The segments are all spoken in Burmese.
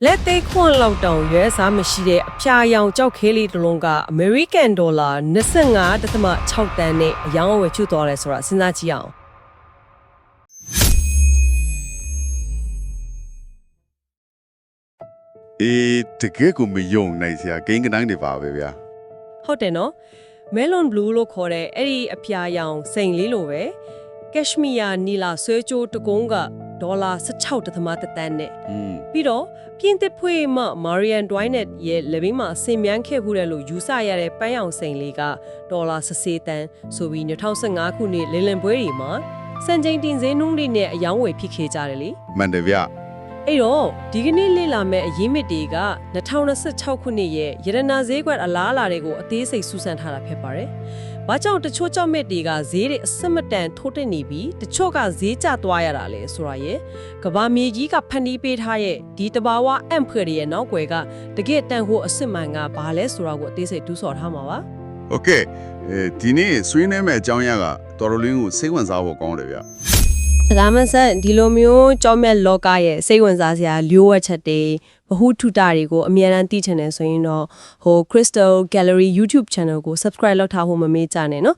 လက်သေးခွန်လောက်တောင်ရွေးစားမရှိတဲ့အဖျာရောင်ကြောက်ခဲလေးတစ်လုံးက American Dollar 25.6 တန်းနဲ့အယောင်းအဝယ်ချွတ်သွားတယ်ဆိုတာစဉ်းစားကြည့်အောင်တကယ်ကိုမယုံနိုင်စရာဂိမ်းကနန်းတွေပါပဲဗျာ ဟုတ်တယ်နော် Melon Blue လို့ခေါ်တဲ့အဲ့ဒီအဖျာရောင်စိန်လေးလိုပဲ Cashmere နီလာဆွဲကြိုးတကုန်းကဒေါ်လာ 16.1 တန်းနဲ့ပြီးတော့ပြင်သစ်ဖွေးမှ Marian Dwynet ရဲ့လက်ဘင်းမှာဆင်မြန်းခဲ့မှုတယ်လို့ယူဆရတဲ့ပန်းရောင်စိန်လေးကဒေါ်လာ14တန်းဆိုပြီး2015ခုနှစ်လင်လင်ပွဲတွေမှာစံချိန်တင်ဈေးနှုန်းတွေနဲ့အယောင်းဝယ်ဖြစ်ခဲ့ကြတယ်လေ မှန်တယ်ဗျာ အဲ့တော့ဒီကနေ့လေ့လာမဲ့အရင်းမြစ်တွေက2026ခုနှစ်ရဲ့ရတနာဈေးကွက်အလားအလာတွေကိုအသေးစိတ်စူးစမ်းထားတာဖြစ်ပါတယ်။ဘာကြောင့်တချို့ကြောက်မြစ်တွေကဈေးတွေအစမတန်ထိုးတက်နေပြီးတချို့ကဈေးကျသွားရတာလဲဆိုတာရဲ့ကဘာမြေကြီးကဖန်တီးပေးထားရဲ့ဒီတဘာဝအမ်ဖွေရဲ့နောက်ွယ်ကတကယ်တန်ဟိုအစစ်မှန်ကဘာလဲဆိုတာကိုအသေးစိတ်တူးဆော်ထားမှာပါ။ โอเคဒီနေ့ဆွေးနွေးမဲ့အကြောင်းအရာကတော်တော်လေးကိုစိတ်ဝင်စားဖို့ကောင်းတယ်ဗျာ ဒါမှမဟုတ်ဒီလိုမျိုးကြောက်မြတ်လောကရဲ့စိတ်ဝင်စားစရာလျှို့ဝှက်ချက်တွေဘ who ထုတာတွေကိုအများအားသိချင်တယ်ဆိုရင်တော့Crystal Gallery YouTube Channel ကို Subscribe လုပ်ထားဖို့မမေ့ကြနဲ့နော်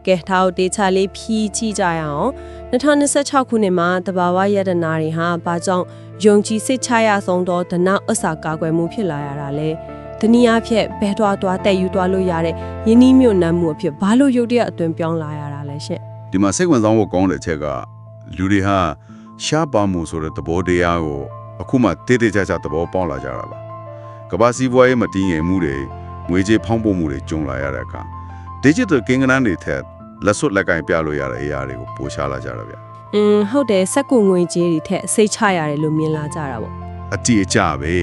ကဲထားတေချာလေးဖြီးကြည့်ကြရအောင်2026ခုနှစ်မှာတဘာဝရတနာတွေဟာဘာကြောင့်ယုံကြည်စိတ်ချရဆုံးသောဒနာအစာကာကွယ်မှုဖြစ်လာရတာလဲတနည်းအားဖြင့်ဘဲသွားတက်ယူသွားလို့ရတဲ့ယင်းနှီးမြုပ်နှံမှုအဖြစ်ဘာလို့ရုပ်တရက်အတွင်းပြောင်းလာရတာလဲရှင့် ဒီမှာစိတ်ဝင်စားဖို့ကောင်းတဲ့အချက်ကလူတွေဟာရှားပါမှုဆိုတဲ့သဘောတရားကိုအခုမှတေးသေးချာချာသဘောပေါက်လာကြတာပါကမ္ဘာစီးပွားရေးမတည်ငြိမ်မှုတွေငွေကြေးဖောင်းပို့မှုတွေကျုံလာရတဲ့အခါ digital ကင်ကနန်းတွေထက်လက်စွပ်လက်ကင်ပြလို့ရတဲ့အရာတွေကိုပိုရှားလာကြတာဗျာ ဟုတ်တယ်စက်ကူငွေကြေးတွေထက်စိတ်ချရတယ်လို့မြင်လာကြတာပေါ့ အတိအကျပဲ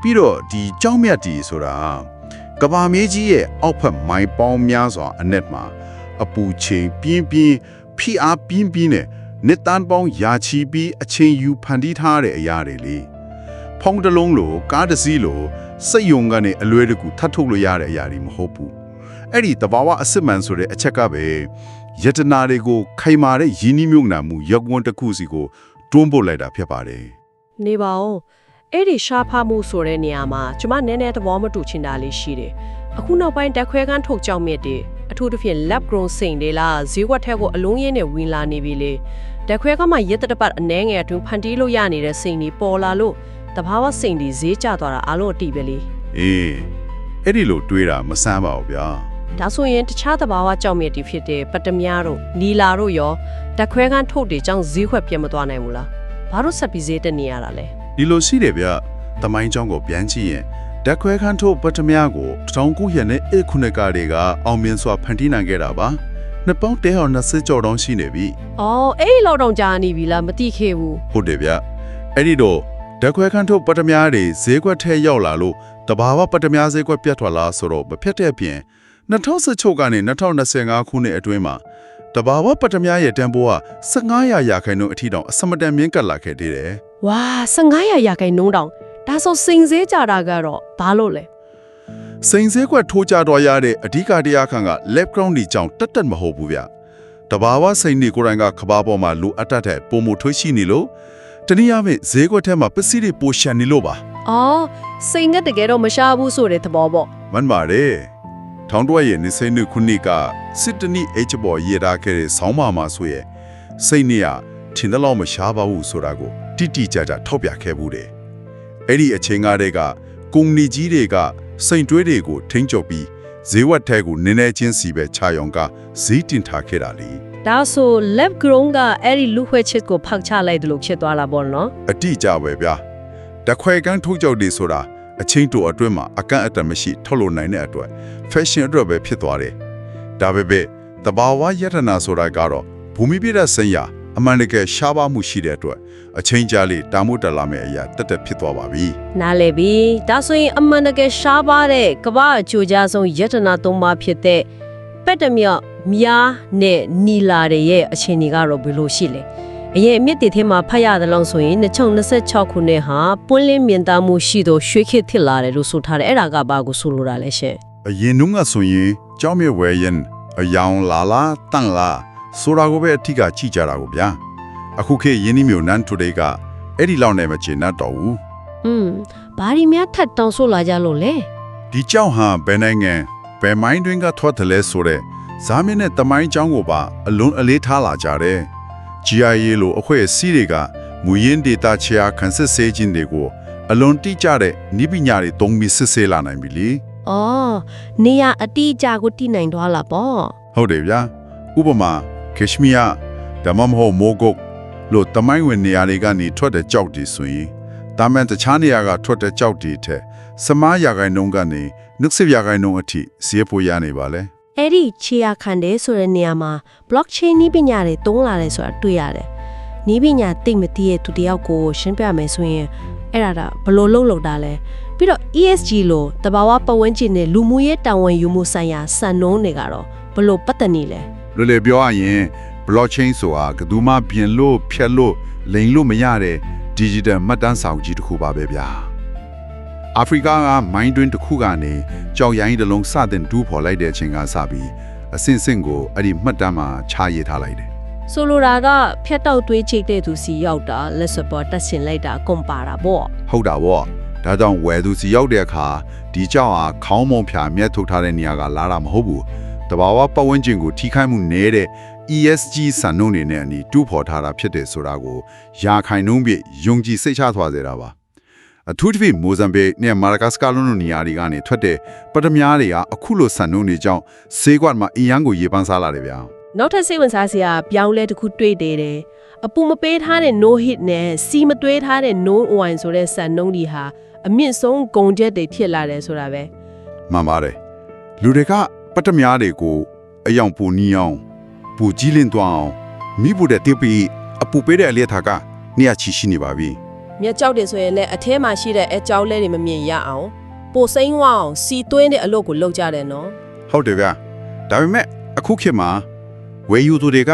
ပြီးတော့ဒီကြောင်းမြတ်တီဆိုတာကဘာမြေကြီးရဲ့အောက်ဖက်မိုင်ပေါင်းများစွာအနက်မှာအပူချိန်ပြင်းဖိအားပြင်းနဲ့နှစ်တန်းပေါင်းယာချီပြီးအချိန်ယူဖန်တီးထားတဲ့အရာတွေလေဖုံးတလုံးလိုကားတစ်စီးလိုစိတ်ယုံကနေအလွယ်တကူထပ်ထုတ်လို့ရတဲ့အရာတွေမဟုတ်ဘူးအဲ့ဒီတဘာဝအစစ်မှန်ဆိုတဲ့အချက်ကပဲယတနာတွေကိုခိုင်မာတဲ့ယင်းနှီးမြုပ်နှံမှုရက်ကွန်းတစ်ခုစီကိုတွန်းပို့လိုက်တာဖြစ်ပါတယ် နေပါဦးအဲ့ဒီရှားဖားမှုဆိုတဲ့နေရာမှာကျမနည်းနည်းသဘောမတူချင်တာလေးရှိတယ်အခုနောက်ပိုင်းတက်ခွဲကန်းထုတ်ကြောက်မြစ်တွေအထူးသဖြင့် lab grown စိန်တွေလားဈေးကွက်ထက်ကိုအလုံးရင်းနဲ့ဝင်လာနေပြီလေတက်ခွဲကမှရက်တပတ်အနှဲငယ်အတွင်းဖန်တီးလို့ရနေတဲ့စိန်တွေပေါ်လာလို့တဘာဝစိန်တွေဈေးကျသွားတာအားလုံးအတိပဲလေအဲ့ဒီလိုတွေးတာမဆန်းပါဘူးဗျာ ဒါဆိုရင်တခြားတဘာဝကြောက်မြစ်တွေဖြစ်တဲ့ပတမ ्या တို့နီလာတို့ရောတက်ခွဲကန်းထုတ်တွေကြောင့်ဈေးခွက်ပြတ်မသွားနိုင်ဘူးလားဘာလို့ဆက်ပြီးဈေးတက်နေရတာလဲ ဒီလိုရှိတယ်ဗျတမိုင်းကြောင်းကိုပြန်ကြည့်ရင်တက်ခွဲခန်းထုတ်ပထမကို1900ခုနှစ်ကတည်းကအောင်မြင်စွာဖန်တီးနိုင်ခဲ့တာပါနှစ်ပေါင်း120ကျော်တောင်ရှိနေပြီ အော်အဲ့ဒီလောက်တောင်ကြာနေပြီလားမသိခဲ့ဘူး ဟုတ်တယ်ဗျအဲ့ဒီတော့တက်ခွဲခန်းထုတ်ပထမတွေဈေးကွက်ထဲရောက်လာလို့တဘာဝပထမဈေးကွက်ပြတ်ထွက်လာဆိုတော့မဖြစ်တဲ့အပြင်2016ကနေ2025ခုနှစ်အတွင်းမှာတဘာဝပထမရဲ့တန်ဖိုးက1500ရာခိုင်နှုန်းအထိတောင်အစမတန်မြင့်ကပ်လာခဲ့သေးတယ် ဝါ1500ရာခိုင်နှုန်းတောင်ဒါဆိုစိန်ဈေးကြတာကတော့ဘာလို့လဲ စိန်ဈေးကွက်ထိုးကြတော့ရတဲ့အဓိကတရားခံက lab ground ဒီကြောင့်တက်မဟုတ်ဘူးဗျတဘာဝစိန်တွေကိုယ်တိုင်ကကဘာပေါ်မှာလိုအပ်တဲ့ပုံမထွေးရှိနေလို့တနည်းအားဖြင့်ဈေးကွက်ထဲမှာပစ္စည်းတွေပိုရှန်နေလို့ပါ အော်စိန်ကတကယ်တော့မရှားဘူးဆိုတဲ့သဘောပေါ့ မှန်ပါတယ်ထောင်တွဲရဲ့နေစိန်ခုနှစ်ကစစ်တနိHပေါ်ရေးထားခဲ့တဲ့ဆောင်းပါမှာဆိုရဲ့စိတ်နဲ့ထင်တယ်လို့မရှားပါဘူးဆိုတာကိုတိတိကျကျထောက်ပြခဲ့ဘူးတယ်အဲ့ဒီအချိန်ကတည်းကကုမ္ပဏီကြီးတွေကစိန်တွဲတွေကိုထိန်းချုပ်ပြီးဈေးဝက်ထဲကိုနည်းနည်းချင်းစီပဲခြာရောင်ကဈေးတင်ထားခဲ့တာလေ ဒါဆို lab grown ကအဲ့ဒီလူခွဲချစ်ကိုဖောက်ချလိုက်တယ်လို့ဖြစ်သွားတာပေါ့နော် အတိအကျပဲဗျာတခွဲကန်းထုတ်ကြောက်တွေဆိုတာအချင်းတိုအတွင်းမှာအကန့်အတန်မရှိထုတ်လို့နိုင်တဲ့အတွက် fashion အတွက်ပဲဖြစ်သွားတယ်ဒါပေမဲ့တဘာဝယတနာဆိုတာကတော့ဘူမိပြည့်တဲ့စင်ရအမှန်တကယ်ရှားပါမှုရှိတဲ့အတွက်အချင်းကြားလေးတာမို့တက်လာမယ့်အရာတက်ဖြစ်သွားပါပြီ နားလေပြီဒါဆိုရင်အမှန်တကယ်ရှားပါတဲ့ကမ္ဘာအကျိုးကြားဆုံးယတနာသုံးပါဖြစ်တဲ့ပက်တမြမြားနဲ့နီလာတွေရဲ့အခြေအနေကတော့ဘယ်လိုရှိလဲအရင်အမြင့်တေထဲမှာဖတ်ရတဲ့လောက်ဆိုရင်2026ခုနှစ်ဟာပွင့်လင်းမြင်သာမှုရှိသောရွှေခေတ်ဖြစ်လာတယ်လို့ဆိုထားတယ်အဲ့ဒါကဘာကိုဆိုလိုတာလဲရှင် အရင်နှုန်းကဆိုရင်ကြောင်းမြဝဲရင်အယောင်လာတန့်လာဆိုတာကိုပဲအထီးကကြည့်ကြတာကိုဗျာအခုခေတ်ယင်းနှီးမျိုးနန်း today က အဲ့ဒီလောက်နဲ့မချင်တော့ဘူး ဘာဒီများထပ်တောင်းဆိုလာကြလို့လဲ ဒီကြောင့်ဟာဘယ်နိုင်ငံဘယ်မိုင်းတွင်ကထွက်တယ်လဲဆိုတဲ့ဇာမင်းနဲ့တမိုင်းကြောင်းကိုပါအလွန်အလေးထားလာကြတယ် GIA လို့အဖွဲ့အစည်းတွေကမူရင်းဒေတာချာခန်းစစ်ဆေးခြင်းတွေကိုအလွန်တိကျတဲ့နိပညာတွေသုံးပြီးစစ်ဆေးလာနိုင်ပြီလေ အော်နေရအတိအကျကိုတည်နိုင်သွားလာပေါ့ ဟုတ်တယ်ဗျာဥပမာကက်ရှမီးယားဒါမှမဟုတ်မိုဂုတ်လို့တမိုင်းဝင်နေရာတွေကနေထွက်တဲ့ကြောက်တွေဆိုရင်ဒါမှန်တခြားနေရာကထွက်တဲ့ကြောက်တွေထက်စမားရာဂိုင်နှုန်းကနေနှုတ်ဆက်ရာဂိုင်နှုန်းအထိဈေးပိုရနေပါလေ အဲ့ဒီချီယာခန်တဲ့ဆိုတဲ့နေရာမှာ blockchain နည်းပညာတွေတုံးလာတယ်ဆိုတာတွေ့ရတယ်နည်းပညာသိမသိတဲ့သူတယောက်ကိုရှင်းပြမယ်ဆိုရင်အဲ့ဒါဘယ်လိုလုပ်လို့တာလဲပြီးတော့ ESG လို့တဘာဝပတ်ဝန်းကျင်နဲ့လူမှုရေးတာဝန်ယူမှုဆိုင်ရာစံနှုန်းတွေကတော့ဘယ်လိုပတ်သက်နေလဲ လွယ်လွယ်ပြောရရင် blockchain ဆိုတာကဒူးမပြင်လို့ဖြတ်လို့လိမ်လို့မရတဲ့ digital မှတ်တမ်းစာအုပ်ကြီးတစ်ခုပါပဲဗျာအာဖရိကကမိုင်းတွင်းတစ်ခုကနေကြောက်ရိုင်းတစ်လုံးစတင်တူးဖော်လိုက်တဲ့အချိန်ကစပြီးအစင်စင်ကိုအဲ့ဒီမှတ်တမ်းမှာခြာရေးထားလိုက်တယ် ဆိုလိုတာကဖြတ်တောက်သွေးချိတ်တဲ့သူစီရောက်တာလက်စပေါ်တက်ဆင်လိုက်တာကွန်ပါတာပေါ့ ဟုတ်တာဗောဒါကြောင့်ဝယ်သူစီရောက်တဲ့အခါဒီကြောက်ဟာခေါင်းမုံဖြာမြက်ထုတ်ထားတဲ့နေရာကလာတာမဟုတ်ဘူးတဘာဝပတ်ဝန်းကျင်ကိုထိခိုက်မှုနည်းတဲ့ ESG စံနှုန်းတွေနဲ့အနီတူးဖော်ထားတာဖြစ်တယ်ဆိုတာကိုယာခိုင်နှုန်းပြယုံကြည်စိတ်ချသွားစေတာပါအထူးသဖြင့်မိုဇမ်ဘစ်နဲ့မာဒါဂတ်စကာလိုနေရာတွေကနေထွက်တဲ့ပထမတွေကအခုလိုစံနှုန်းတွေကြောင့်ဆေးကွက်မှာအီယန်ကိုရေပန်းစားလာတယ်ဗျာ နောက်ထပ်စိတ်ဝင်စားစရာပြောင်းလဲတစ်ခုတွေ့တယ်အပူမပေးထားတဲ့ no hit နဲ့စီမသွေးထားတဲ့ no wine ဆိုတဲ့စံနှုန်းဒီဟာအမြင့်ဆုံးဂုံချက်တွေဖြစ်လာတယ်ဆိုတာပဲ မှန်ပါတယ်လူတွေကပထမတွေကိုအယောင်ပူနီအောင်ပူကြီးလင်းသွားအောင်မိဖို့တဲ့တိပီအပူပေးတဲ့အလျက်ထားကနေရာချီရှိနေပါပြီ မြက်ကြောက်တယ်ဆိုရင်လည်းအထဲမှာရှိတဲ့အကြောက်လဲတွေမမြင်ရအောင်ပိုစိမ့်ဝအောင်စီသွင်းတဲ့အလုပ်ကိုလုပ်ကြတယ်နော် ဟုတ်တယ်ဗျာဒါပေမဲ့အခုခေတ်မှာဝယ်ယူသူတွေက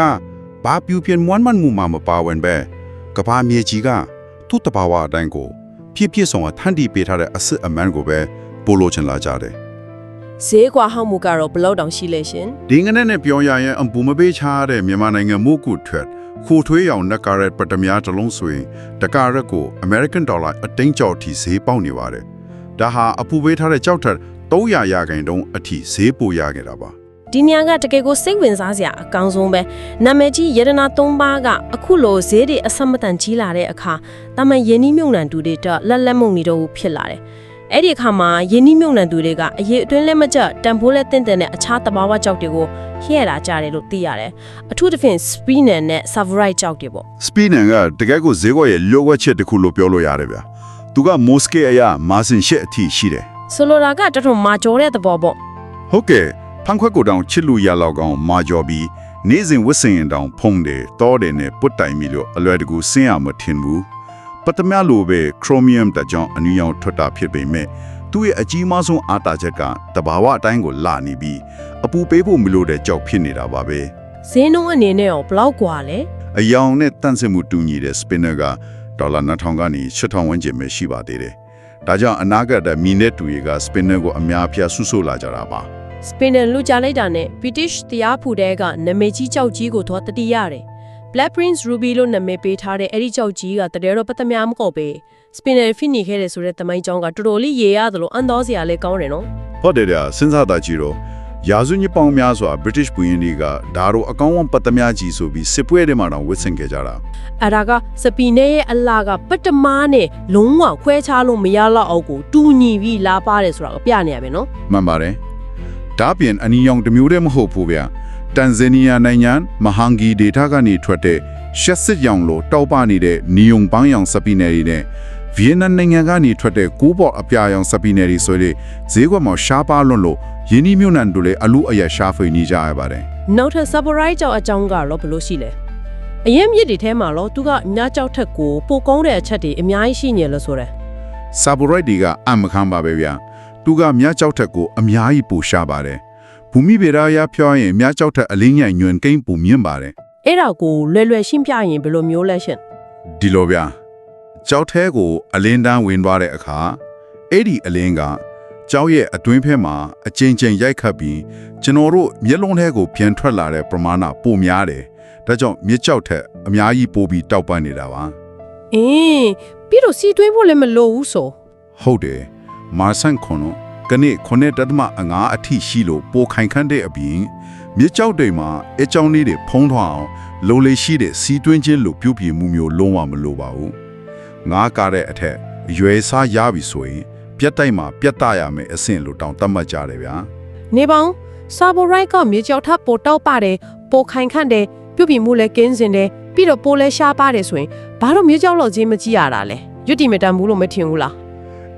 ဘာပြူပြင်းမွမ်းမမှုမှာမပါဝင်ပဲကဘာမြေကြီးကသူ့တဘာဝအတိုင်းကိုပြည့်ပြည့်စုံအထန်တီပေးထားတဲ့အစစ်အမှန်ကိုပဲပို့လို့ချင်လာကြတယ် ဈေးကွာဟောက်မှုကတော့ဘယ်လောက်တောင်ရှိလဲရှင် ဒီငနဲ့နဲ့ပြောရရင်အပူမပေးချတဲ့မြန်မာနိုင်ငံမိုးကုတ်ထွက်ခိုထွေးရောင်နက်ကာရက်ပတမများတစ်လုံးဆိုရင်တကာရက်ကို American Dollar အတိန်ကျော်အထိဈေးပေါက်နေပါတယ်ဒါဟာအပူပေးထားတဲ့ကြောက်ထက်300ရာခိုင်နှုန်းအထိဈေးပိုရခဲ့တာပါ ဒီနေရာကတကယ်ကိုစိတ်ဝင်စားစရာအကောင်းဆုံးပဲနာမည်ကြီးရတနာ3ပါးကအခုလိုဈေးတွေအဆက်မတန်ကြီးလာတဲ့အခါတာမန်ယင်းနှမြုံနှံသူတွေတော့လက်မုံနေတော့ဖြစ်လာတယ်အဲ့ဒီအခါမှာယင်းနှမြုံနှံသူတွေကအရေးအတွင်းလက်မကျတန်ဖိုးလက်တင့်တဲ့အခြားတဘာဝကြောက်တွေကိုဟဲ့လာကြတယ်လို့သိရတယ်အထူးသဖြင့် spinner နဲ့ savurai ကြောက်တွေပေါ့ Spinner ကတကယ်ကိုဈေးကွက်ရဲ့လျှို့ဝှက်ချက်တစ်ခုလို့ပြောလို့ရတယ်ဗျာသူကမိုစကေအရာမာစင်ရှက်အထိရှိတယ် ဆိုလိုတာကတော်တော်မာကျော်တဲ့သဘောပေါ့ ဟုတ်ကဲ့ဖန်ခွက်ကိုတောင်ချစ်လူရလောက်ကောင်မာကျော်ပြီးနေစဉ်ဝစ်စင်ရင်တောင်ဖုံးတယ်တောတယ်နဲ့ပုတ်တိုင်ပြီးလို့အလွယ်တကူဆင်းရမထင်ဘူးပထမလိုပဲခရိုမီယမ်တကြောင်အနည်းအောင်ထွက်တာဖြစ်ပေမဲ့သူ့ရဲ့အကြီးမားဆုံးအားတာချက်ကတဘာဝအတိုင်းကိုလာနေပြီးအပူပေးဖို့မလိုတဲ့ကြောက်ဖြစ်နေတာပါပဲ ဈေးနှုန်းအနေနဲ့ရောဘယ်လောက်กว่าလဲ အယောင်နဲ့တန့်စင်မှုတူညီတဲ့ spinner ကဒေါ်လာ2000ကနေ8000ဝန်းကျင်ပဲရှိပါသေးတယ်ဒါကြောင့်အနာဂတ်မီနက်တူတွေက spinner ကိုအများအပြားဆုဆိုလာကြတာပါ spinner လူကြလိုက်တာနဲ့ British တရားဖူတဲ့ကနာမည်ကြီးကြောက်ကြီးကိုတော့တတိရတယ် Black Prince Ruby လို့နာမည်ပေးထားတဲ့အဲ့ဒီကြောက်ကြီးကတကယ်တော့ပတ်သက်များမဟုတ်ပဲ spinner ဖိနေခဲ့တယ်ဆိုတဲ့သမိုင်းကြောင်းကတော်တော်လေးရေရသလိုအန်တော်စရာလေးကောင်းတယ်နော် ဟုတ်တယ်ဗျာစဉ်းစားတာကြည့်တော့ရာစုနှစ်ပေါင်းများစွာ British ဘုရင်တွေကဒါတို့အကောင်းဆုံးပတ်သက်များကြီးဆိုပြီးစစ်ပွဲတွေမှာတောင်ဝစ်ဆင်ခဲ့ကြတာ အဲ့ဒါကစပီနယ်ရဲ့အလားကပတ္တမားနဲ့လုံးဝခွဲခြားလို့မရတော့အောင်ကိုတူညီပြီးလာပါတယ်ဆိုတာကိုပြနေရပဲနော် မှန်ပါတယ်ဒါပြင်အနီရောင်တစ်မျိုးတည်းမဟုတ်ဘူးဗျာတန်ဇနီးယားနိုင်ငံမဟန်ဂီဒေတာကနေထွက်တဲ့ရှက်စစ်ရောင်လိုတောက်ပနေတဲ့နီယုံပန်းရောင်စပီနယ်တွေနဲ့ဗီယက်နမ်နိုင်ငံကနေထွက်တဲ့ကိုးပေါ်အပြာရောင်စပီနယ်တွေဆိုတဲ့ဈေးကွက်မှာရှားပါလွန်းလို့ယင်းနှမြုံနှံတို့လည်းအလူအယက်ရှားဖွေနေကြရပါတယ် နောက်ထပ် samurai ကြောက်အကြောင်းကတော့ဘယ်လိုရှိလဲအရင်မြစ်တွေထဲမှာတော့သူကညကြောက်ထက်ကိုပိုကောင်းတဲ့အချက်တွေအများကြီးရှိနေလို့ဆိုတယ် ဆာဘူရိုက်ဒီကအမခမ်းပါပဲဗျာသူကမြကြောက်ထက်ကိုအများကြီးပိုရှားပါတယ်ဘူမိဗေဒရာပြောရင်မြကြောက်ထက်အလင်းညံ့ညွန်ကိန်းပူမြင့်ပါတယ် အဲ့ဒါကိုလွယ်လွယ်ရှင်းပြရင်ဘယ်လိုမျိုးလဲရှင် ဒီလိုဗျာကြောက်ထဲကိုအလင်းတန်းဝင်သွားတဲ့အခါအဲ့ဒီအလင်းကကြောက်ရဲ့အတွင်းဖက်မှာအကျဉ်းချင်းရိုက်ခတ်ပြီးကျွန်တော်တို့မျက်လုံးထဲကိုပြန်ထွက်လာတဲ့ပမာဏပိုများတယ်ဒါကြောင့်မြကြောက်ထက်အများကြီးပိုပြီးတောက်ပန်းနေတာပါ ဟ အင်းပြီးတော့စီးသွင်းဖို့လည်းမလိုဘူးဆို ဟုတ်တယ်မာဆန်ခွန်ကနေ9.5အထိရှိလို့ပိုခိုင်ခန့်တဲ့အပြင်မြေကြောက်တွေမှာအကြောင်းလေးတွေဖုံးထွားအောင်လိုလေရှိတဲ့စီးတွင်းချင်းလို့ပြုပြင်မှုမျိုးလုံးဝမလိုပါဘူးငါးကားတဲ့အထက်ရွယ်စားရပြီဆိုရင်ပြက်တိုက်မှာပြက်တရမယ်အဆင့်လို့တောင်းတတ်မှတ်ကြတယ်ဗျာ နေပေါင်းဆာဘိုရိုက်ကမြေကြောက်ထပ်ပိုတောက်ပါတယ်ပိုခိုင်ခန့်တယ်ပြုတ်ပြမှုလည်းကင်းစင်တယ်ပြီးတော့ပိုလည်းရှားပါတယ်ဆိုရင်ဘာလို့မြေကြောက်လို့ချင်းမကြည့်ရတာလဲရွတ်တိမတန်ဘူးလို့မထင်ဘူးလား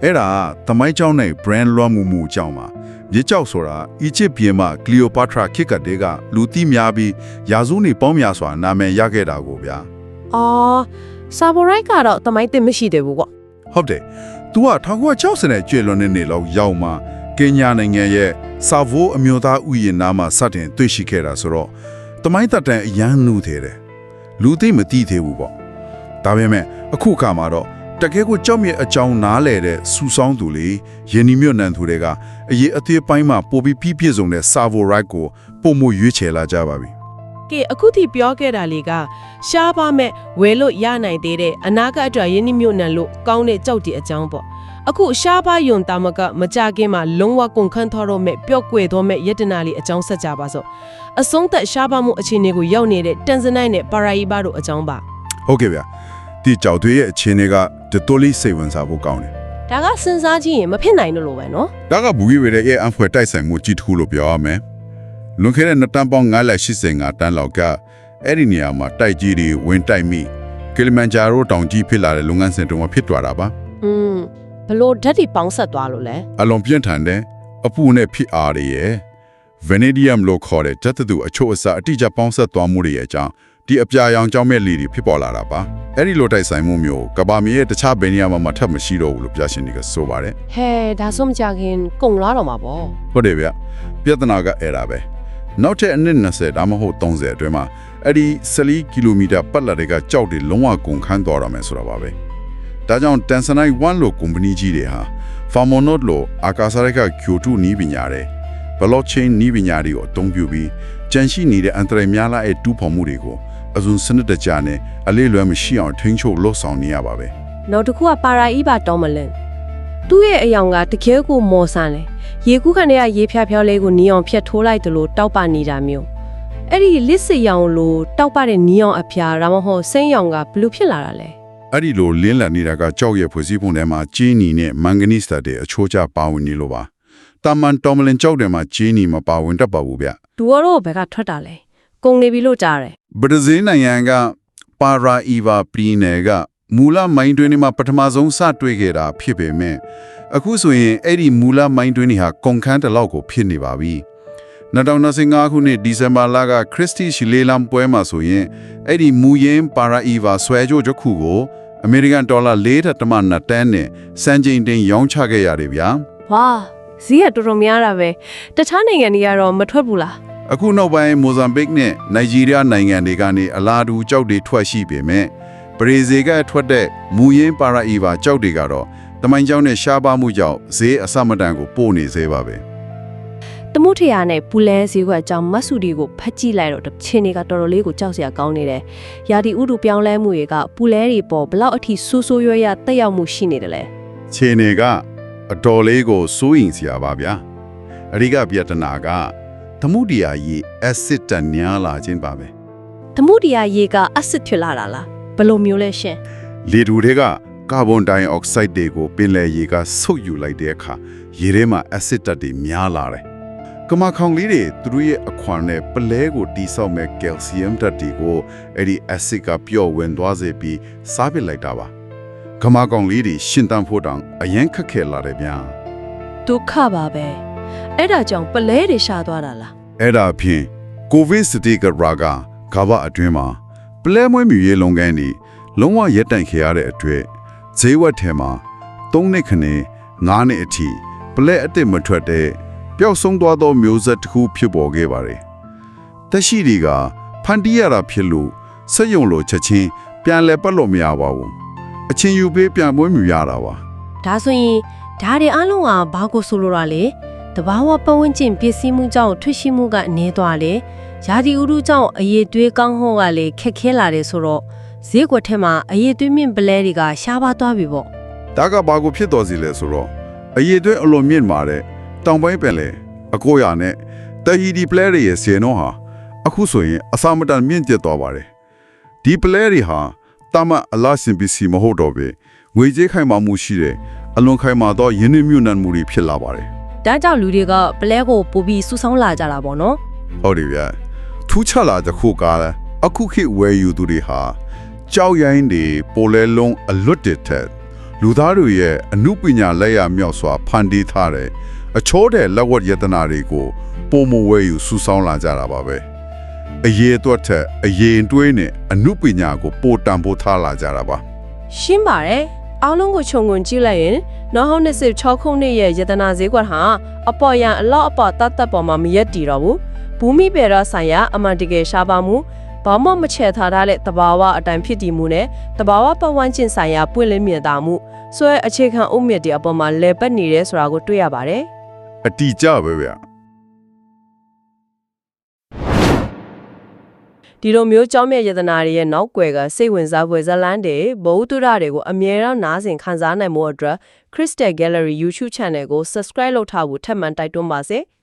အဲ့ဒါသမိုင်းကြောင်းနဲ့ brand လွှမ်းမှုအကြောင်းပါမြေကြောက်ဆိုတာအီဂျစ်ပြည်မှာကလီယိုပါထရာခေတ်ကတည်းကလူသိများပြီးရာစုနေပေါင်းများစွာနာမည်ရခဲ့တာကိုဗျာ အော်ဆာဘိုရိုက်ကတော့တမိုင်းတင်မရှိသေးဘူးကွ ဟုတ်တယ် तू က1960နဲ့ကျွေလွန်တဲ့နေလောက်ရောက်မှကင်ညာနိုင်ငံရဲ့ဆာဗိုအမျိုးသားဥယျာဉ်နာမှာစတင်တွေ့ရှိခဲ့တာဆိုတော့တမိုင်းတပ်တန်အရန်နှူးသေးတယ်လူသိမသိသေးဘူးပေါ့ဒါပေမဲ့အခုခါမှာတော့တကယ်ကိုကြောက်မြေအကြောင်းနားလဲတဲ့စူဆောင်းသူလေယင်းနီမြို့နန်သူတွေကအရေးအသေးပိုင်းမှာပိုပြီးပြည့်စုံတဲ့ဆာဗိုရိုက်ကိုပုံမရွေးချယ်လာကြပါပြီ ကဲအခုထိပြောခဲ့တာလေကရှားပါမဲ့ဝဲလို့ရနိုင်သေးတဲ့အနာဂတ်အတွက်ယင်းနှမြုံနှံလို့ကောင်းတဲ့ကြောက်တီအကြောင်းပေါ့အခုရှားပါယွန်တာမကမကြခင်မှာလုံးဝကုန်ခန်းထော်တော့မဲ့ပျော့ကွယ်တော့မဲ့ယတနာလေးအကြောင်းဆက်ကြပါစို့အဆုံးသက်ရှားပါမှုအခြေအနေကိုရောက်နေတဲ့တန်ဇနိုက်နဲ့ပါရာယီဘာတို့အကြောင်းပါ ဟုတ်ကဲ့ဗျာဒီကြောက်တွေရဲ့အခြေအနေကတော်လေးစိတ်ဝင်စားဖို့ကောင်းတယ် ဒါကစဉ်းစားကြည့်ရင်မဖြစ်နိုင်လို့ပဲနော် ဒါကဘူဝီဝဲရဲ့အန်ဖွယ်တိုက်ဆိုင်မှုကြီးထူးလို့ပြောရမယ်လွန်ခဲ့တဲ့နှစ်တန်းပေါင်း985တန်းလောက်ကအဲ့ဒီနေရာမှာတိုက်ကြီးတွေဝင်တိုက်မိကီလီမန်ဂျာရိုတောင်ကြီးဖြစ်လာတဲ့လုပ်ငန်းစဉ်တုန်းကဖြစ်သွားတာပါ ဘလို့ဓာတ်တွေပေါင်းဆက်သွားလို့လဲ အလွန်ပြင်းထန်တဲ့အပူနဲ့ဖြစ်အားတွေရဲ့ဗနေဒီယမ်လို့ခေါ်တဲ့ဓာတ်တူအချို့အစားအတိအကျပေါင်းဆက်သွားမှုတွေရဲ့အကြောင်းဒီအပြာရောင်ကြောင့်မဲ့လီတွေဖြစ်ပေါ်လာတာပါအဲ့ဒီလိုတိုက်ဆိုင်မှုမျိုးကဘာမီရဲ့တခြားဘယ်နေရာမှာထပ်မရှိတော့ဘူးလို့ပြရှင်တွေကဆိုပါတယ် ဟဲဒါဆိုမကြခင်ကုန်လာတော့မှာပေါ့ ဟုတ်တယ်ဗျပြဿနာကအဲ့ဒါပဲနောက်ထပ်အနည်း20ဒါမှမဟုတ်30အတွင်းမှာအဲ့ဒီ14ကီလိုမီတာပတ်လည်တွေကကြောက်တွေလုံးဝကုန်ခန်းသွားရမယ်ဆိုတာပါပဲဒါကြောင့် Tanzanite 1လို့ကုမ္ပဏီကြီးတွေဟာ Farmonode လို့အာကာသရက်က Q2 နီးပညာတွေ Blockchain နီးပညာတွေကိုအသုံးပြုပြီးကြန့်ရှိနေတဲ့အန်တရယ်များလာတဲ့တူးဖော်မှုတွေကိုအစွန်းစနစ်တကျနဲ့အလေးလွဲမရှိအောင်ထိန်းချုပ်လှုပ်ဆောင်နေရပါပဲ နောက်တစ်ခုကပါရာအီဘာတောင်းမလန်သူ့ရဲ့အယောင်ကတကယ်ကိုမော်ဆန်လေရေကူးခန့်တဲ့ရေဖြားဖြောလေးကိုနီအောင်ဖြတ်ထိုးလိုက်တယ်လို့တောက်ပနေတာမျိုးအဲ့ဒီလစ်စစ်ရောင်လို့တောက်ပတဲ့နီအောင်အဖျားဒါမှမဟုတ်စိမ်းရောင်ကဘလို့ဖြစ်လာတာလဲ အဲ့ဒီလိုလင်းလက်နေတာကကြောက်ရဲ့ဖွဲ့စည်းပုံထဲမှာဂျင်းနီနဲ့မန်ဂနီစ်တွေအချိုးကျပါဝင်နေလို့ပါတာမန်တော်မလင်ကြောက်တယ်မှာဂျင်းနီမပါဝင်တတ်ပါဘူးဗျ သူကတော့ဘက်ကထွက်တာလဲကုန်နေပြီလို့ကြားတယ် ဘရာဇီးနိုင်ငံကပါရာအီဗာပရီနယ်ကမူလမိုင်းတွင်းတွေမှာပထမဆုံးစတွေ့ခဲ့တာဖြစ်ပေမဲ့အခုဆိုရင်အဲ့ဒီမူလမိုင်းတွင်းတွေဟာကုန်ခန်းတစ်လောက်ကိုဖြစ်နေပါပြီ2025ခုနှစ်ဒီဇင်ဘာလကခရစ်စတီရှီလေလမ်ပွဲမှာဆိုရင်အဲ့ဒီမူရင်းပါရာအီဗာဆွဲကြိုးတစ်ခုကိုအမေရိကန်ဒေါ်လာ4.2တန်းနဲ့စံချိန်တင်ရောင်းချခဲ့ရတယ်ဗျာ ဝါဈေးကတော်တော်များတာပဲတခြားနိုင်ငံတွေကတော့မထွက်ဘူးလား အခုနောက်ပိုင်းမိုဇမ်ဘစ်နဲ့နိုင်ဂျီးရီးယားနိုင်ငံတွေကနေအလားတူကြောက်တွေထွက်ရှိပေမဲ့ဘရေဇီးကထွက်တဲ့မူရင်းပါရာအီဗာကြောက်တွေကတော့တမိုင်းကြောင်းနဲ့ရှားပါမှုကြောင့်ဈေးအဆမတန်ကိုပို့နေသေးပါပဲ တမှုထရာနဲ့ပူလဲဈေးကအကြောင်းမတ်ဆူဒီကိုဖတ်ကြည့်လိုက်တော့ချင်းတွေကတော်တော်လေးကိုကြောက်စရာကောင်းနေတယ်။ယာဒီဥဒုပြောင်းလဲမှုတွေကပူလဲတွေပေါ်ဘလောက်အထိဆိုးဆိုးရွားရွားတက်ရောက်မှုရှိနေတယ်လဲ ခြေနေကအတော်လေးကိုစိုးရင်စရာပါဗျာအရိကပြတနာကသမှုတရားကြီးအက်ဆစ်တန်ညာလာခြင်းပါပဲ ။တမှုထရာရေကအဆစ်ဖြစ်လာတာလားဘယ်လိုမျိုးလဲရှင် လေတူတွေကကာဗွန်ဒိုင်အောက်ဆိုက်တွေကိုပင်လယ်ရေကဆုပ်ယူလိုက်တဲ့အခါရေထဲမှာအက်ဆစ်တက်တွေများလာတယ်ကမခေါင်လေးတွေသူတို့ရဲ့အခွန်နဲ့ပလဲကိုတိဆောက်မဲ့ကယ်လ်ဆီယမ်ဓာတ်တွေကိုအဲ့ဒီအက်ဆစ်ကပျော့ဝင်သွားစေပြီးစားပစ်လိုက်တာပါကမကောင်လေးတွေရှင်းတန်းဖို့တောင်အရင်ခက်ခဲလာတယ်ဗျာ ။ဒုက္ခပါပဲ။အဲ့ဒါကြောင့်ပလဲတွေရှာသွားတာလား အဲ့ဒါဖြင့်ကိုဗစ်စတိကရာကကမ္ဘာအတွင်းမှာပလဲမွေးမြူရေးလုပ်ငန်းတွေလုံးဝရပ်တန့်ခဲ့ရတဲ့အတွက်ဈေးဝက်ထဲမှာ3နှစ်ခနဲ့9နှစ်အထိပလဲအစ်စ်မထွက်တဲ့ပျောက်ဆုံးသွားသောမျိုးဆက်တစ်ခုဖြစ်ပေါ်ခဲ့ပါတယ်။တက်ရှိတွေကဖန်တီးရတာဖြစ်လို့စက်ယုံလိုချက်ချင်းပြန်လဲပတ်လို့မရပါဘူး။အချင်းယူပေးပြန်မွေးမြူရတာပါ ။ဒါဆိုရင်ဒါတွေအလုံးကဘာကိုဆိုလိုတာလဲ။တဘာဝပတ်ဝန်းကျင်ပစ္စည်းမှုကြောင့်ထွရှိမှုကနေသွားလေ။ယာဒီဥရုကြောင့်အရေးသွေးကောင်းဟောကလည်းခက်ခဲလာတယ်ဆိုတော့ ဈေးကွက်ထဲမှာအရေးသွေးမြင့်ပလဲတွေကရှားပါသွားပြီပေါ့ ဒါကဘာကိုဖြစ်တော်စီလဲဆိုတော့အရေးသွေးအလွန်မြင့်မာတဲ့တောင်ပိုင်းပင်လေအကိုရနဲ့တဟီဒီပလဲတွေရဲ့ဆေနောဟာအခုဆိုရင်အစာမတန်မြင့်ကျက်သွားပါတယ်ဒီပလဲတွေဟာတာမအလားစင်ပစ္စည်းမဟုတ်တော့ပဲငွေကြေးခိုင်မာမှုရှိတဲ့အလွန်ခိုင်မာသောယင်းနှမြုံနှံမှုတွေဖြစ်လာပါတယ် ဒါကြောင့်လူတွေကပလဲကိုပို့ပြီးစူးဆောင်းလာကြတာပေါ့နော် ဟုတ်တယ်ဗျာထူးခြားလာတဲ့ခုကလည်းအခုခေတ်ဝယ်ယူသူတွေဟာကြောက်ရိုင်းတွေပိုလဲလုံးအလွတ်တက်တဲ့လူသားတွေရဲ့အမှုပညာလက်ရမြောက်စွာဖန်တီးထားတဲ့အချောတဲ့လက်ဝတ်ယတနာတွေကိုပုံမဝယ်ယူစူးဆောင်းလာကြတာပါပဲအရေးအတွက်တဲ့အရေးတွေးနဲ့အမှုပညာကိုပိုတန်ဖိုးထားလာကြတာပါ ရှင်းပါတယ်အားလုံးကိုခြုံငုံကြည့်လိုက်ရင်နောက်ဟောင်း26ခုနှစ်ရဲ့ယတနာဈေးကွက်ဟာအပေါ်ရန်အလောက်အပေါ်တတ်တတ်ပေါ်မှာမရက်တည်တော့ဘူးဘူမိပေရဆိုင်ရာအမှန်တကယ်ရှားပါမှုဘာမှမချဲထားတဲ့တဘာဝအတိုင်းဖြစ်တည်မှုနဲ့တဘာဝပတ်ဝန်းကျင်ဆိုင်ရာပွင့်လင်းမြင်သာမှုဆွဲအခြေခံအုတ်မြစ်တွေအပေါ်မှာလဲပတ်နေတယ်ဆိုတာကိုတွေ့ရပါတယ် အတီးကြပဲဗျာ ဒီလိုမျိုးကြောင်းမြတ်ယတနာတွေရဲ့နောက်ွယ်ကစိတ်ဝင်စားဖွယ်ဇာတ်လမ်းတွေဘဝတုဒတွေကိုအမြဲတမ်းနားဆင်ခံစားနိုင်မှုအတွက် Crystal Gallery YouTube Channel ကို Subscribe လုပ်ထားဖို့ထပ်မံတိုက်တွန်းပါစေ။